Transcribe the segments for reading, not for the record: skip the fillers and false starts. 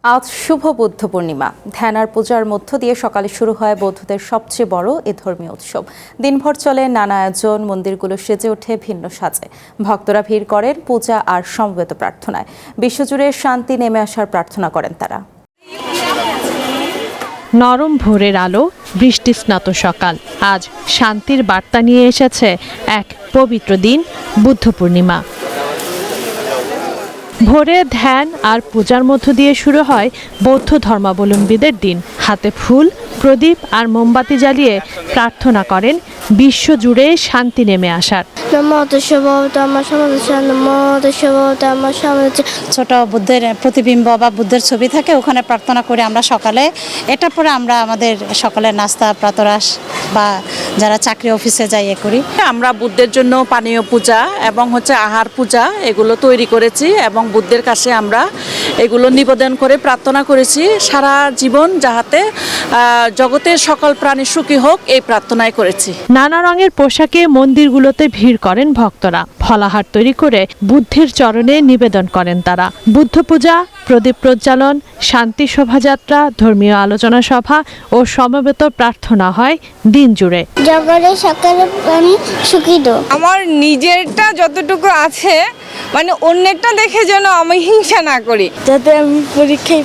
আজ শুভ বুদ্ধ পূর্ণিমা। ধ্যান আর পূজার মধ্য দিয়ে সকালে শুরু হয় বৌদ্ধদের সবচেয়ে বড় এ ধর্মীয় উৎসব। দিনভর চলে নানা আয়োজন, মন্দিরগুলো সেজে ওঠে ভিন্ন সাজে। ভক্তরা ভিড় করেন পূজা আর সমবেত প্রার্থনায়। বিশ্বজুড়ে শান্তি নেমে আসার প্রার্থনা করেন তারা। নরম ভোরের আলো, বৃষ্টি স্নাত সকাল, আজ শান্তির বার্তা নিয়ে এসেছে এক পবিত্র দিন, বুদ্ধ পূর্ণিমা। ভোরে ধ্যান আর পূজার মধ্য দিয়ে শুরু হয় বৌদ্ধ ধর্মাবলম্বীদের দিন। হাতে ফুল, প্রদীপ আর মোমবাতি জ্বালিয়ে প্রার্থনা করেন বিশ্বজুড়ে শান্তি নেমে আসার। ছোট বুদ্ধের প্রতিবিম্ব বা বুদ্ধের ছবি থাকে, ওখানে প্রার্থনা করে আমরা সকালে। এটা পরে আমরা আমাদের সকালের নাস্তা, প্রাতরাশ বা যারা চাকরি অফিসে যাই করি। আমরা বুদ্ধের জন্য পানীয় পূজা এবং আহার পূজা এগুলো তৈরি করেছি এবং বুদ্ধের কাছে আমরা এগুলো নিবেদন করে প্রার্থনা করেছি সারা জীবন যাহাতে জগতের সকল প্রাণী সুখী হোক, এই প্রার্থনাই করেছি। নানা রঙের পোশাকে মন্দিরগুলোতে ভিড় করেন ভক্তরা। ফলাহার তৈরি করে বুদ্ধের চরণে নিবেদন করেন তারা। বুদ্ধ পূজা, প্রদীপ প্রজ্বালন, শান্তি শোভাযাত্রা, ধর্মীয় আলোচনা সভা ও সমবেত প্রার্থনা হয় দিন জুড়ে। জগতের সকল প্রাণী সুখী হোক। আমার নিজেরটা যতটুকু আছে, অন্যেরটা দেখে যেন আমি হিংসা না করি, যাতে আমি পরীক্ষায়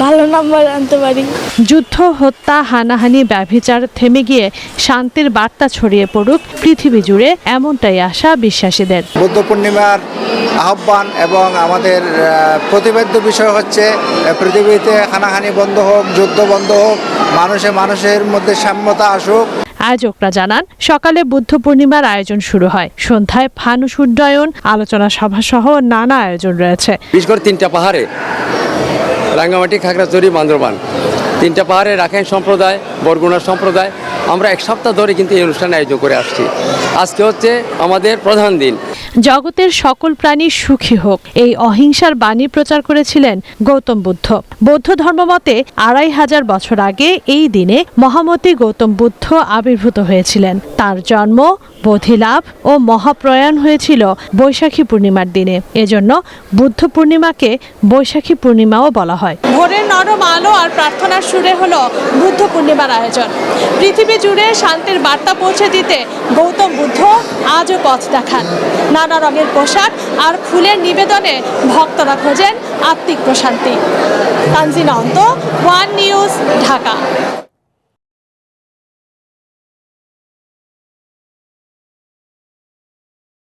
ভালো নাম্বার আনতে পারি। যুদ্ধ, হত্যা, হানাহানি, ব্যভিচার থেমে গিয়ে শান্তির বার্তা ছড়িয়ে পড়ুক পৃথিবী জুড়ে, এমনটাই আশা বিশ্বাসীদের। বুদ্ধ পূর্ণিমার আহ্বান এবং আমাদের প্রতিপাদ্য বিষয় হচ্ছে পৃথিবীতে হানাহানি বন্ধ হোক, যুদ্ধ বন্ধ হোক, মানুষের মধ্যে সাম্যতা আসুক। আয়োজকরা জানান, সকালে বুদ্ধ পূর্ণিমার আয়োজন শুরু হয়। সন্ধ্যায় ফানুস উড্ডয়ন, আলোচনা সভা সহ নানা আয়োজন রয়েছে। বিশেষ করে 3টা পাহাড়ে, রাঙ্গামাটি, খাগড়াছড়ি, বান্দরবান, 3টা পাহাড়ে রাখাইন সম্প্রদায়, বরগুনা সম্প্রদায়, আমরা 1 সপ্তাহ ধরে কিন্তু এই অনুষ্ঠান আয়োজন করে আসছি। আজকে হচ্ছে আমাদের প্রধান দিন। জগতের সকল প্রাণী সুখী হোক, এই অহিংসার বাণী প্রচার করেছিলেন গৌতম বুদ্ধ। বৌদ্ধ ধর্মমতে 2500 বছর আগে এই দিনে মহামতি গৌতম বুদ্ধ আবির্ভূত হয়েছিলেন। তার জন্ম, বোধিলাভ ও মহাপ্রয়াণ হয়েছিল বৈশাখী পূর্ণিমার দিনে। এজন্য বুদ্ধ পূর্ণিমাকে বৈশাখী পূর্ণিমাও বলা হয়। ভোরের নরম আলো আর প্রার্থনার সুরে হলো বুদ্ধ পূর্ণিমার আয়োজন। পৃথিবী জুড়ে শান্তির বার্তা পৌঁছে দিতে গৌতম বুদ্ধ আজও পথ দেখান। নানা রঙের পোশাক আর ফুলের নিবেদনে ভক্তরা খোঁজেন আত্মিক প্রশান্তি। তানজিনা অন্ত, ওয়ান নিউজ, ঢাকা।